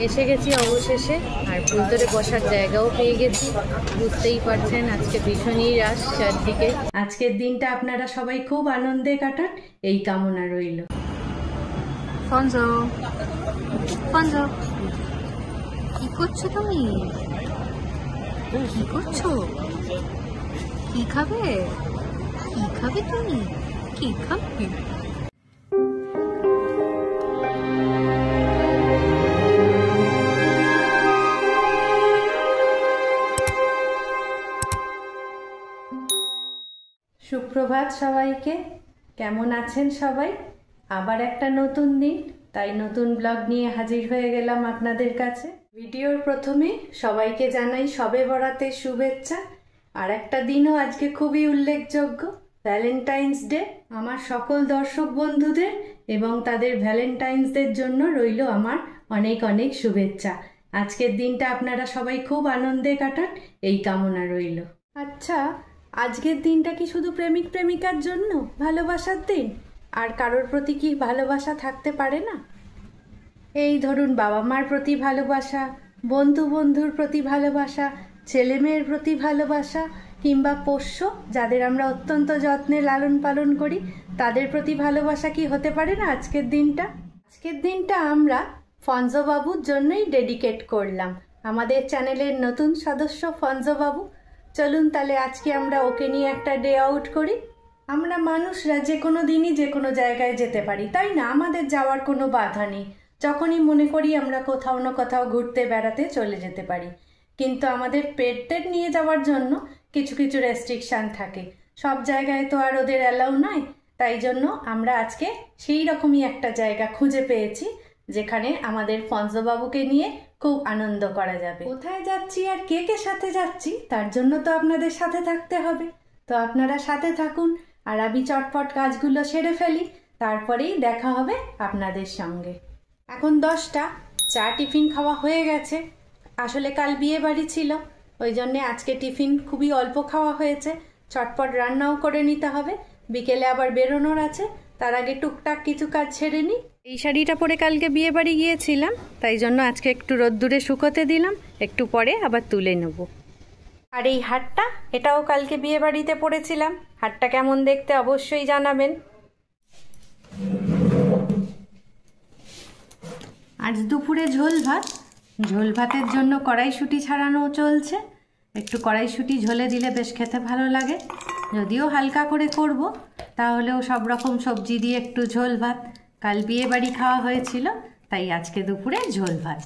এসে গেছি অবশেষে, আর ভেতরে বসার জায়গাও পেয়ে গেছি। বুঝতেই পারছেন আজকে ভীষণই রাশ চারদিকে। আজকের দিনটা আপনারা সবাই খুব আনন্দে কাটান এই কামনা রইল। ফঞ্জো, ফঞ্জো, কি করছো তুমি? কি করছো? কি খাবে? কি খাবে তুমি? কি খাবে? সুপ্রভাত সবাইকে। কেমন আছেন সবাই? আবার একটা নতুন দিন, তাই নতুন ব্লগ নিয়ে হাজির হয়ে গেলাম আপনাদের কাছে। ভিডিওর প্রথমে সবাইকে জানাই শবে বরাতের শুভেচ্ছা। আর একটা দিনও আজকে খুবই উল্লেখযোগ্য, ভ্যালেন্টাইন্স ডে। আমার সকল দর্শক বন্ধুদের এবং তাদের ভ্যালেন্টাইন্সদের জন্য রইল আমার অনেক অনেক শুভেচ্ছা। আজকের দিনটা আপনারা সবাই খুব আনন্দে কাটান এই কামনা রইল। আচ্ছা, আজকের দিনটা কি শুধু প্রেমিক প্রেমিকার জন্য ভালোবাসার দিন? আর কারোর প্রতি কি ভালোবাসা থাকতে পারে না? এই ধরুন, বাবা মার প্রতি ভালোবাসা, বন্ধু বন্ধুর প্রতি ভালোবাসা, ছেলে মেয়ের প্রতি ভালোবাসা, কিংবা পোষ্য যাদের আমরা অত্যন্ত যত্নে লালন পালন করি তাদের প্রতি ভালোবাসা কি হতে পারে না আজকের দিনটা? আজকের দিনটা আমরা ফঞ্জো বাবুর জন্যই ডেডিকেট করলাম, আমাদের চ্যানেলের নতুন সদস্য ফঞ্জো বাবু। চলুন তাহলে আজকে আমরা ওকে নিয়ে একটা ডে আউট করি। আমরা মানুষরা যে কোনো দিনই যে কোনো জায়গায় যেতে পারি, তাই না? আমাদের যাওয়ার কোনো বাধা নেই। যখনই মনে করি আমরা কোথাও না কোথাও ঘুরতে বেড়াতে চলে যেতে পারি। কিন্তু আমাদের পেটদের নিয়ে যাওয়ার জন্য কিছু কিছু রেস্ট্রিকশান থাকে। সব জায়গায় তো আর ওদের অ্যালাউ নয়। তাই জন্য আমরা আজকে সেই রকমই একটা জায়গা খুঁজে পেয়েছি যেখানে আমাদের ফঞ্জো বাবুকে নিয়ে খুব আনন্দ করা যাবে। কোথায় যাচ্ছি আর কে কে সাথে যাচ্ছি তার জন্য তো আপনাদের সাথে থাকতে হবে। তো আপনারা সাথে থাকুন, আর আমি চটপট কাজগুলো সেরে ফেলি, তারপরেই দেখা হবে আপনাদের সঙ্গে। এখন 10টা, চা টিফিন খাওয়া হয়ে গেছে। আসলে কাল বিয়ে বাড়ি ছিল, ওই জন্যে আজকে টিফিন খুবই অল্প খাওয়া হয়েছে। চটপট রান্নাও করে নিতে হবে, বিকেলে আবার বেরোনোর আছে। তার আগে টুকটাক কিছু কাজ ছেড়ে নিই। এই শাড়িটা পরে কালকে বিয়ে বাড়ি গিয়েছিলাম, তাই জন্য আজকে একটু রোদ্দুরে শুকোতে দিলাম, একটু পরে আবার তুলে নেব। আর এই হারটা, এটাও কালকে বিয়ে বাড়িতে পরেছিলাম। হারটা কেমন দেখতে অবশ্যই জানাবেন। আজ দুপুরে ঝোল ভাত। ঝোল ভাতের জন্য কড়াইশুঁটি ছাড়ানো চলছে। একটু কড়াইশুঁটি ঝোলে দিলে বেশ খেতে ভালো লাগে, যদিও হালকা করে করব, তাহলেও সব রকম সবজি দিয়ে একটু ঝোল ভাত। কাল বিয়ে বাড়ি খাওয়া হয়েছিল, তাই আজকে দুপুরে ঝোল ভাত।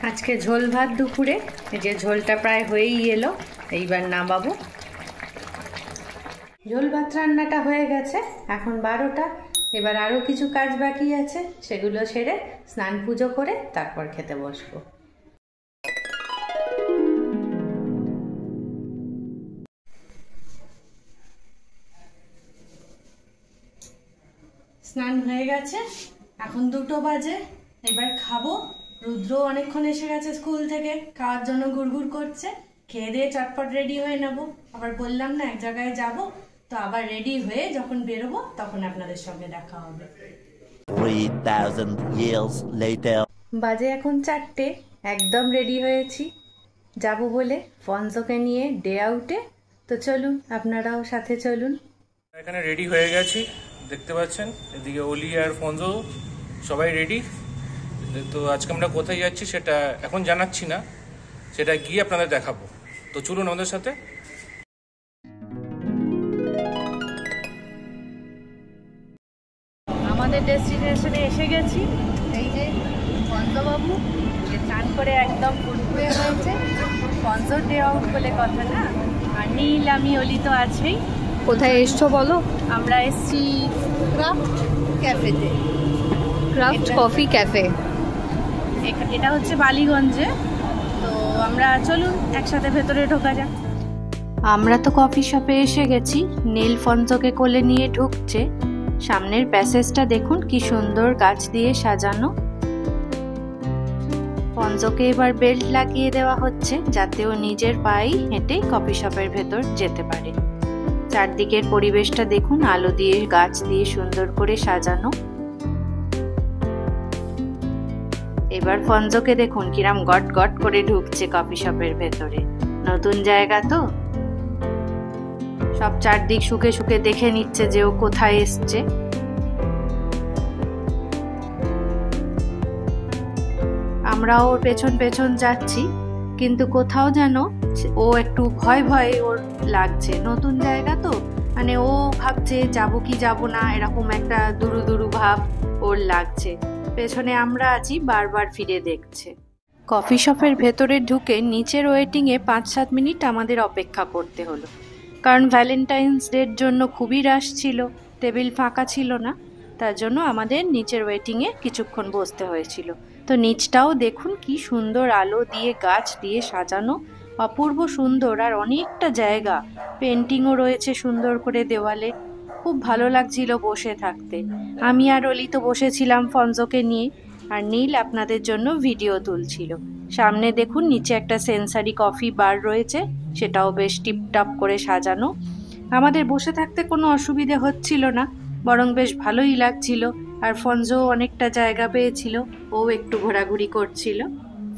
আজকে ঝোল ভাত দুপুরে, এই যে ঝোলটা প্রায় হয়েই এলো, এইবার নামাবো। ঝোল ভাত রান্নাটা হয়ে গেছে, এখন 12টা। এবার আরও কিছু কাজ বাকি আছে, সেগুলো সেরে স্নান পুজো করে তারপর খেতে বসবো। স্নান হয়ে গেছে, এখন 2টো বাজে। এবার খাবো। রুদ্র অনেকক্ষণ এসে গেছে স্কুল থেকে, খাওয়ার জন্য ঘুরঘুর করছে। খেয়ে দিয়ে চটপট রেডি হয়ে নেব। আবার বললাম না এক জায়গায় যাব, তো আবার রেডি হয়ে যখন বেরোবো তখন আপনাদের সঙ্গে দেখা হবে। 3000 years later. বাজে এখন 4টে, একদম রেডি হয়েছি যাব বলে ফঞ্জোকে নিয়ে ডে আউটে। তো চলুন, আপনারাও সাথে চলুন। এখানে রেডি হয়ে গেছি, দেখতে পাচ্ছেন। এদিকে অলি আর ফঞ্জো সবাই রেডি। তো আজকে আমরা কোথায় যাচ্ছি সেটা এখন জানাচ্ছি না, সেটা গিয়ে আপনাদের দেখাবো। তো চলুন আমাদের সাথে। আমাদের ডেস্টিনেশনে এসে গেছি। এই যে ফঞ্জো বাবু, স্নান করে একদম ফুরফুরে হয়েছে। ফঞ্জোর ডে আউট বলে কথা না। আর নীল, আমি, অলি তো আছেই। কোথায় এসছো বলো? আমরা এসছি ক্রাফট ক্যাফেতে, ক্রাফট কফি ক্যাফে। এটা হচ্ছে বালিগঞ্জে। তো আমরা চলুন একসাথে ভেতরে ঢোকা যাক। আমরা তো কফি শপে এসে গেছি। নীল ফঞ্জোকে কোলে নিয়ে ঢুকছে। সামনের প্যাসেজটা দেখুন কি সুন্দর গাছ দিয়ে সাজানো। ফঞ্জোকে এবার বেল্ট লাগিয়ে দেওয়া হচ্ছে যাতে ও নিজের পায়েই হেঁটে কফি শপের ভেতর যেতে পারে। চারদিকের পরিবেশটা দেখুন, আলো দিয়ে গাছ দিয়ে সুন্দর করে সাজানো। এবার ফঞ্জোকে দেখুন কিরাম গট গট করে ঢুকছে কফি শপের ভেতরে। নতুন জায়গা তো, সব চারদিক শুকে শুকে দেখে নিচ্ছে যে ও কোথায় এসছে। আমরাও ওর পেছন পেছন যাচ্ছি, কিন্তু কোথাও যেন ও একটু ভয় ভয় ওর লাগছে। নতুন জায়গা তো, মানে ও ভাবছে যাবো কি যাবো না, এরকম একটা দুরু দুরু ভাব ওর লাগছে। পেছনে আমরা আছি, বারবার ফিরে দেখছে। কফি শপের ভেতরে ঢুকে নিচের ওয়েটিংয়ে 5-7 মিনিট আমাদের অপেক্ষা করতে হলো, কারণ ভ্যালেন্টাইন্স ডের জন্য খুবই রাশ ছিল, টেবিল ফাঁকা ছিল না, তার জন্য আমাদের নিচের ওয়েটিংয়ে কিছুক্ষণ বসতে হয়েছিল। তো নিচটাও দেখুন কি সুন্দর আলো দিয়ে গাছ দিয়ে সাজানো, অপূর্ব সুন্দর। আর অনেকটা জায়গা, পেন্টিংও রয়েছে সুন্দর করে দেওয়ালে। খুব ভালো লাগছিল বসে থাকতে। আমি আর অলি তো বসেছিলাম ফঞ্জোকে নিয়ে, আর নীল আপনাদের জন্য ভিডিও তুলছিল। সামনে দেখুন নিচে একটা সেন্সারি কফি বার রয়েছে, সেটাও বেশ টিপটাপ করে সাজানো। আমাদের বসে থাকতে কোনো অসুবিধে হচ্ছিল না, বরং বেশ ভালোই লাগছিল। আর ফঞ্জো অনেকটা জায়গা পেয়েছিল, ও একটু ঘোরাঘুরি করছিল।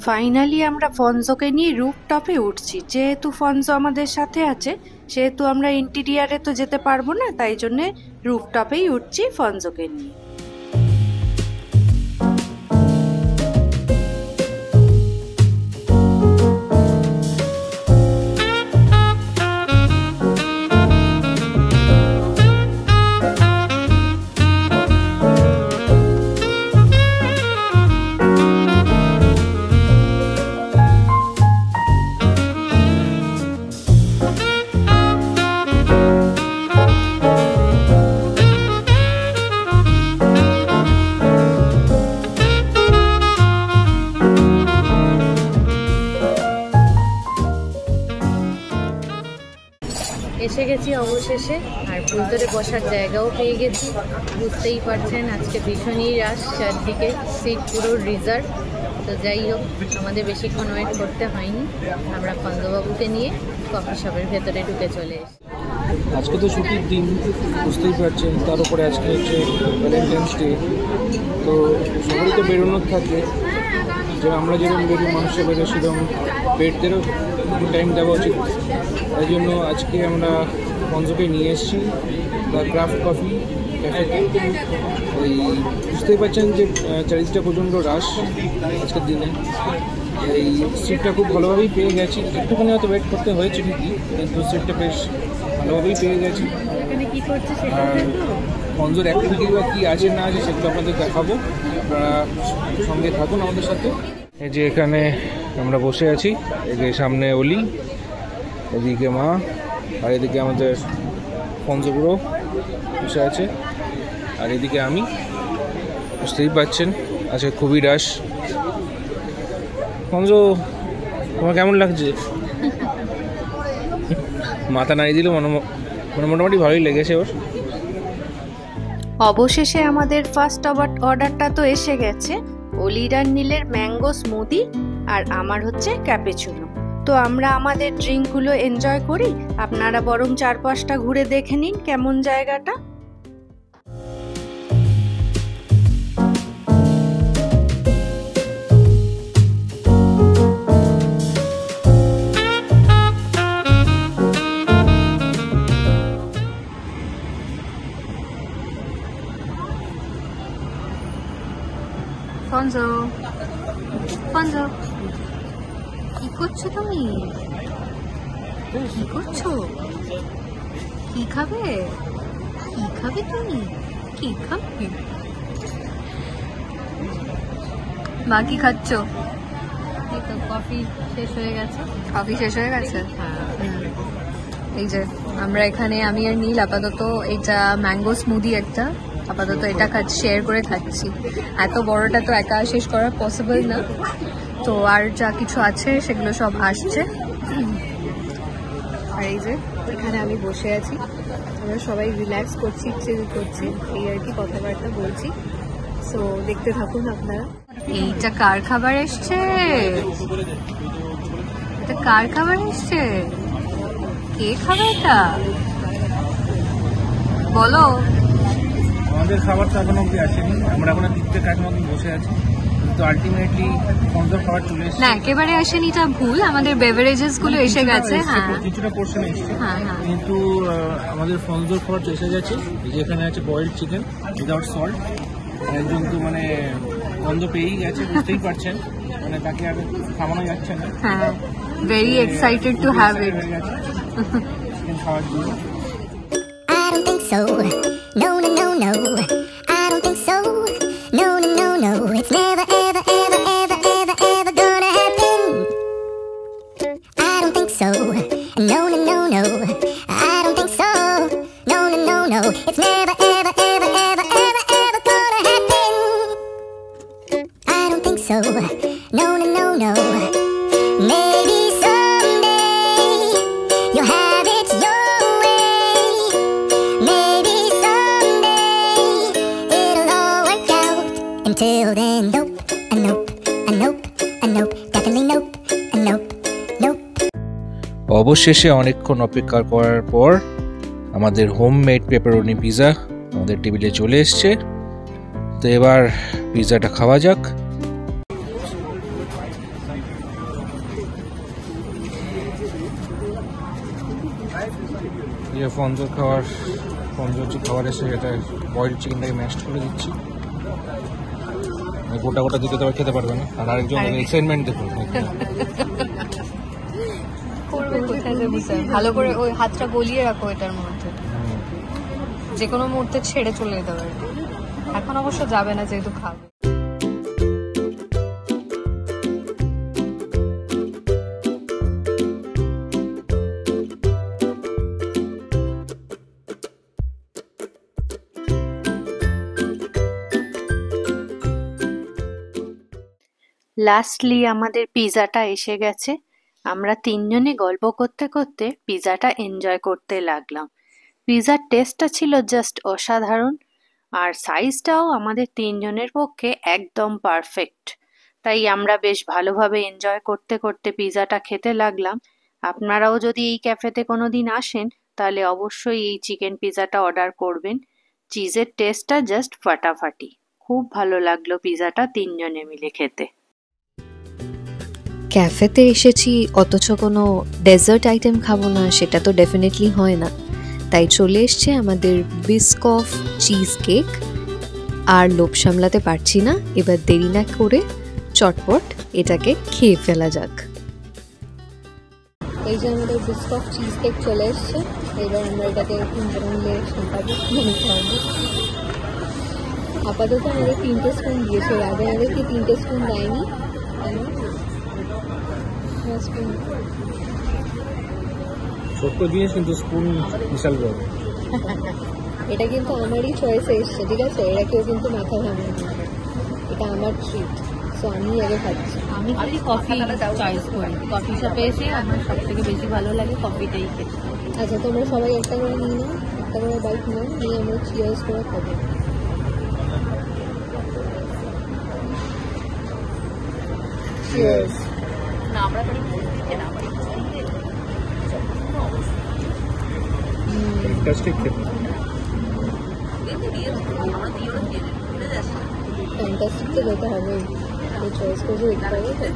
ফাইনালি আমরা ফঞ্জোকে নিয়ে রুফটপে উঠছি। যেহেতু ফঞ্জো আমাদের সাথে আছে, সেহেতু আমরা ইন্টেরিয়ারে তো যেতে পারবো না, তাই জন্যে রুফটপেই উঠছি ফঞ্জোকে নিয়ে। এসে গেছি অবশেষে, আর ভিতরে বসার জায়গাও পেয়ে গেছি। বুঝতেই পারছেন আজকে ভীষণই রাশ, চারদিকে সিট পুরো রিজার্ভ। তো যাই হোক, আমাদের বেশিক্ষণ ওয়েট করতে হয়নি, আমরা ফঞ্জোবাবুকে নিয়ে কফি শপের ভেতরে ঢুকে চলে এসেছি। আজকে তো ছুটির দিন, বুঝতেই পারছেন, তার উপরে আজকে হচ্ছে ভ্যালেন্টাইন্স ডে। তো সবারই তো বেরোনোর থাকে, যে আমরা যেরকম বেরোই, মানুষের বেরো সেরকম পেটদেরও টাইম দেওয়া উচিত। তাই জন্য আজকে আমরা ফঞ্জোকে নিয়ে এসেছি দ্য ক্রাফট কফি ক্যাফেতে। এই বুঝতেই পারছেন যে চারিদিকটা প্রচণ্ড রাশ আজকের দিনে। এই সিটটা খুব ভালোভাবেই পেয়ে গেছি, একটুখানি হয়তো ওয়েট করতে হয়েছে ঠিকই, কিন্তু সিটটা বেশ ভালোভাবেই পেয়ে গেছি। আর ফঞ্জোর অ্যাক্টিভিটি বা কী আছে না আছে সেগুলো আপনাদের দেখাবো, আপনারা সঙ্গে থাকুন আমাদের সাথে। এই যে এখানে আমরা বসে আছি, এই যে সামনে অলি, এদিকে মা, আর এদিকে আমাদের ফঞ্জো ব্রো বসে আছে, আর এদিকে আমি। বুঝতেই পারছেন আজকে খুবই রাশ। ফঞ্জো, তোমার কেমন লাগছে? মাথা নাড়িয়ে দিল, মোটামুটি ভালোই লেগেছে ওর। অবশেষে আমাদের ফার্স্ট অর্ডারটা তো এসে গেছে, অলির আর নীলের ম্যাঙ্গো স্মুদি, আর আমার হচ্ছে ক্যাপুচিনো। তো আমরা আমাদের ড্রিঙ্কগুলো এনজয় করি, আপনারা বরং চারপাশটা ঘুরে দেখে নিন কেমন জায়গাটা। ফঞ্জো, ফঞ্জো, কি করছো তুমি? কি করছো? কি খাবে? কি খাবে তুমি? কি খাবে? মা কি খাচ্ছ? এই তো কফি শেষ হয়ে গেছে। কফি শেষ হয়ে গেছে? এই যে আমরা এখানে, আমি আর নীল আপাতত এটা ম্যাঙ্গো স্মুদি একটা আপাতত এটা শেয়ার করে খাচ্ছি। এত বড়টা তো একা শেষ করা পসিবল না, তো আর যা কিছু আছে সেগুলো সব আসছে। আর এই যে এখানে আমি বসে আছি, আমরা সবাই রিল্যাক্স করছি, চিল করছি, এই আর কি কথাবার্তা বলছি। সো দেখতে থাকুন আপনারা। এইটা কার খাবার এসছে? এটা কার খাবার এসছে? কে খাবে এটা বলো? আমাদের খাবার তো এখন অব্দি আসেনি, আমরা এখন দিকতে কাজ মতন বসে আছি, কিন্তু আলটিমেটলি ফন্সোর খাবার চলে এসেছে। না, একেবারে আসেনি, এটা ভুল। আমাদের বেভারেজেস গুলো এসে গেছে। হ্যাঁ, কিছুটা পোর্শন এসেছে, হ্যাঁ, হ্যাঁ। কিন্তু আমাদের ফন্সোর খাবার এসে গেছে। এই যে এখানে আছে বয়েলড চিকেন উইদাউট সল্ট। একজন তো মানে গন্ধ পেয়েই গেছে, বুঝতেই পারছেন, মানে তাকে আর খাওয়ানো যাচ্ছে না। হ্যাঁ, very excited to have it. Chicken খাওয়ার জন্য। I don't think so. No, no, no, no. I don't think so. No, no, no, no. It's never, ever, ever, ever, ever, ever gonna happen. I don't think so. No, no, no, no. I don't think so. No, no, no, no. It's never, ever, ever, ever, ever, ever gonna happen. I don't think so. No, no, no, no. Maybe someday you'll have it your way. Maybe someday it'll all work out. Until then, nope, a nope, a nope, a nope, definitely nope, a nope, nope. অবশেষে অনেকক্ষণ অপেক্ষা করার পর আমাদের homemade pepperoni pizza আমাদের টেবিলে চলে এসছে। তো এবার পিৎজাটা খাওয়া যাক। যে ফন্সোর যে খাবার এসে এটা বয়েলড চিকেনটাকে ম্যাশ করে দিচ্ছি। গোটা গোটা দিতে তো খেতে পারবে না, আর আরেকজন এক্সাইটমেন্ট দেখুন। ভালো করে ওই হাতটা গলিয়ে রাখো এটার মধ্যে, যে কোনো মুহূর্তে ছেড়ে চলে যেতে পারে। এখন অবশ্য যাবে না, যেহেতু খাবে। লাস্টলি আমাদের পিৎজাটা এসে গেছে। আমরা তিনজনে গল্প করতে করতে পিৎজাটা এনজয় করতে লাগলাম। পিৎজার টেস্টটা ছিল জাস্ট অসাধারণ, আর সাইজটাও আমাদের তিনজনের পক্ষে একদম পারফেক্ট। তাই আমরা বেশ ভালোভাবে এনজয় করতে করতে পিৎজাটা খেতে লাগলাম। আপনারাও যদি এই ক্যাফেতে কোনোদিন আসেন তাহলে অবশ্যই এই চিকেন পিৎজাটা অর্ডার করবেন। চিজের টেস্টটা জাস্ট ফাটাফাটি। খুব ভালো লাগলো পিৎজাটা তিনজনে মিলে খেতে। ক্যাফেতে এসেছি অথচ কোনো ডেজার্ট আইটেম খাবো না, সেটা তো ডেফিনেটলি হয় না। তাই চলে এসছে আমাদের বিস্কফ চিজ কেক। আর লোভ সামলাতে পারছি না, এবার দেরি না করে চটপট এটাকে খেয়ে ফেলা যাক। এই যে আমাদের বিস্কফ চিজ কেক চলে এসছে। এবার আমরা এটাকে মিলে সাঁটাবো, খাওয়াবো। আপাতত আমাদের 3টে স্পুন দিয়েছে, আগে আমাদেরকে 3টে স্পুন দেয়নি। ছোট্ট জিনিস কিন্তু স্পুন বিশাল বড়। এটা কিন্তু আমারই চয়েসে এসছে, ঠিক আছে? এরা কেউ কিন্তু মাথা ঘামে না, এটা আমার ট্রিট। সো আমি আগে খাচ্ছি। আমি খালি কফি চয়েস করি। কফি শপে এসে আমার সব থেকে বেশি ভালো লাগে কফিটাই খেতে। আচ্ছা, তোমরা সবাই একটা করে নিয়ে নাও, একটা করে বাইক নাও, নিয়ে আমরা চিয়ার্স করে খাবো। চিয়ার্স। না, আমরা খালি খেতে না পারি। ফ্যান্টাস্টিক খেতে। ফ্যান্টাস্টিক তো খেতে হবে, এই চয়েস করে দেখতে হবে তো।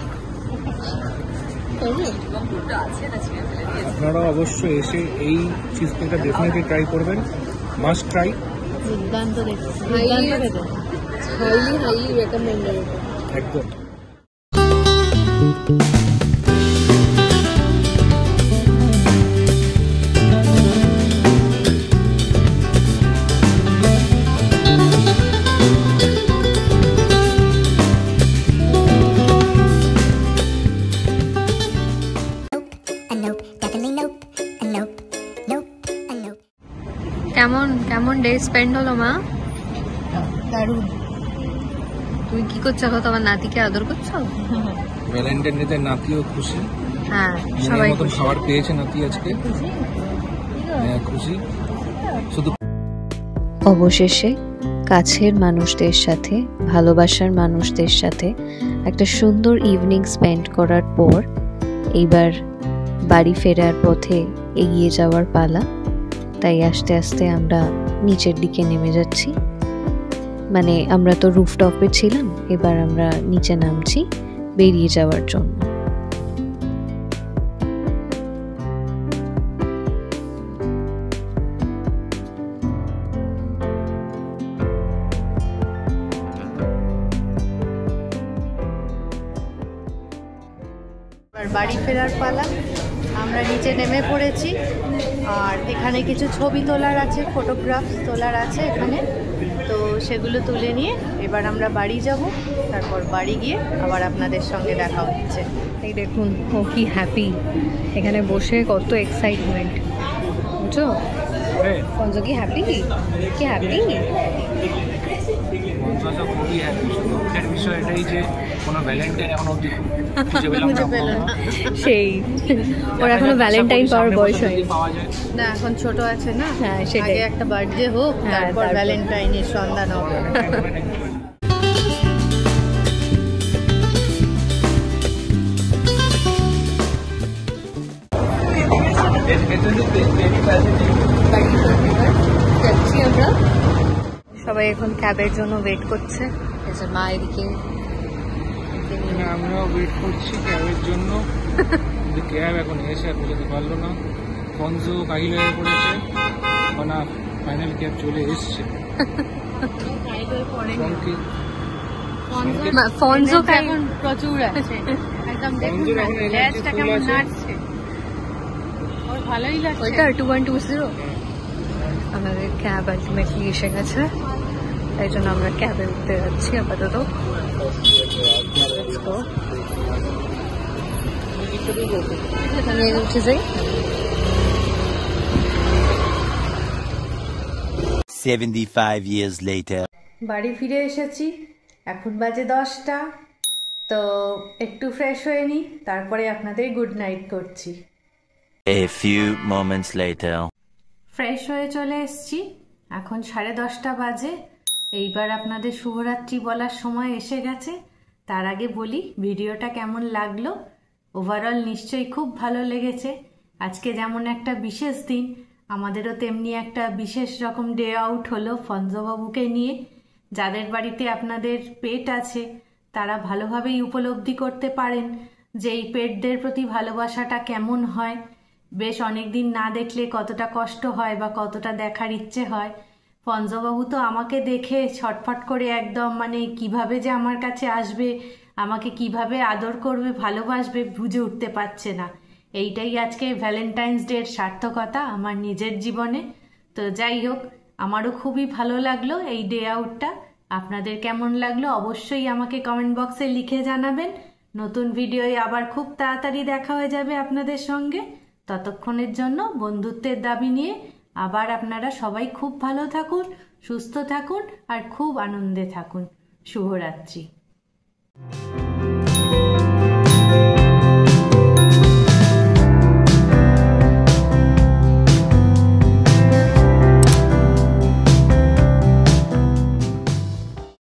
আপনারা অবশ্যই এসে এই চিজ কেকটা ডেফিনেটলি ট্রাই করবেন, মাস্ট ট্রাই। দুর্দান্ত দেখতে, হাইলি দুর্দান্ত খেতে। হাইলি রেকমেন্ডেড একদম। কেমন ডে স্পেন্ড হলো মা? দারুণ। তুমি কি করছো এখন? তোমার নাতিকে আদর করছো? ভ্যালেন্টাইন ডে তে নাতিও খুশি। হ্যাঁ, সবাই মতন খাবার পেয়েছে নাতি আজকে। হ্যাঁ, খুশি। শুধু অবশেষে কাছের মানুষদের সাথে, ভালোবাসার মানুষদের সাথে একটা সুন্দর ইভিনিং স্পেন্ড করার পর এইবার বাড়ি ফেরার পথে এগিয়ে যাওয়ার পালা। তাই আস্তে আস্তে আমরা নিচের দিকে নেমে যাচ্ছি। মানে আমরা তো রুফটপে ছিলাম, এবার আমরা নিচে নামছি বেরিয়ে যাওয়ার জন্য। বাড়ি ফেরার পালা। আমরা নিচে নেমে পড়েছি, আর এখানে কিছু ছবি তোলার আছে, ফটোগ্রাফ তোলার আছে এখানে, তো সেগুলো তুলে নিয়ে এবার আমরা বাড়ি যাব। তারপর বাড়ি গিয়ে আবার আপনাদের সঙ্গে দেখা হচ্ছে। এই দেখুন ও কি হ্যাপি, এখানে বসে কত এক্সাইটমেন্ট, বুঝছো? ফঞ্জো কি হ্যাপি? কি হ্যাপি? খুবই হ্যাপি। দুঃখের বিষয় এটাই যে কোনো ভ্যালেন্টাইন এখন অবধি খুঁজে পেলাম না। সেই ওর এখনো ভ্যালেন্টাইন পাওয়ার বয়স হয়নি। না, এখন ছোট আছে না। হ্যাঁ, সেটাই। আগে একটা বার্থডে হোক, তারপর ভ্যালেন্টাইনের সন্ধান হবে। যাচ্ছি আমরা। সবাই এখন ক্যাবের জন্য ওয়েট করছে। মা এদিকে, আমরাও ওয়েট করছি ক্যাবের জন্য। ক্যাব এখন এসে পৌঁছাতে পারলো না। ফঞ্জো কাহিল হয়ে পড়েছে, না ফাইনাল ক্যাব চলে এসছে। ফঞ্জো এখন প্রচুর আছে, একদম দেখুন না, ল্যাজটা কেমন নাচছে, ওর ভালোই লাগছে। ওইটা 2120 আমাদের ক্যাব আলটিমেটলি এসে গেছে, তাই জন্য আমরা ক্যাবে উঠতে যাচ্ছি আপাতত। আমি উঠে যাই। 75 years later. বাড়ি ফিরে এসেছি, এখন বাজে 10টা। তো একটু ফ্রেশ হয়ে নিই, তারপরে আপনাদের গুড নাইট করছি। A few moments later. Fresh হয়ে চলে এসেছি, এখন 10:30 বাজে। এইবার আপনাদের শুভরাত্রি বলার সময় এসে গেছে। তার আগে বলি ভিডিওটা কেমন লাগলো। ওভারঅল নিশ্চয়ই খুব ভালো লেগেছে। আজকে যেমন একটা বিশেষ দিন, আমাদেরও তেমনি একটা বিশেষ রকম ডে আউট হলো ফঞ্জবাবুকে নিয়ে। যাদের বাড়িতে আপনাদের পেট আছে তারা ভালোভাবেই উপলব্ধি করতে পারেন যে এই পেটদের প্রতি ভালোবাসাটা কেমন হয়। বেশ অনেক দিন না দেখলে কতটা কষ্ট হয় বা কতটা দেখার ইচ্ছে হয়। ফঞ্জবাবু তো আমাকে দেখে ছটফট করে একদম মানে কিভাবে যে আমার কাছে আসবে, আমাকে কিভাবে আদর করবে, ভালোবাসবে বুঝে উঠতে পারছে না। এইটাই আজকে ভ্যালেন্টাইন্স ডের সার্থকতা আমার নিজের জীবনে। তো যাই হোক, আমারও খুবই ভালো লাগলো এই ডে আউটটা। আপনাদের কেমন লাগলো অবশ্যই আমাকে কমেন্ট বক্সে লিখে জানাবেন। নতুন ভিডিওয় আবার খুব তাড়াতাড়ি দেখা হয়ে যাবে আপনাদের সঙ্গে। ততক্ষণের জন্য বন্ধুত্বের দাবি নিয়ে আবার আপনারা সবাই খুব ভালো থাকুন, সুস্থ থাকুন আর খুব আনন্দে থাকুন। শুভরাত্রি।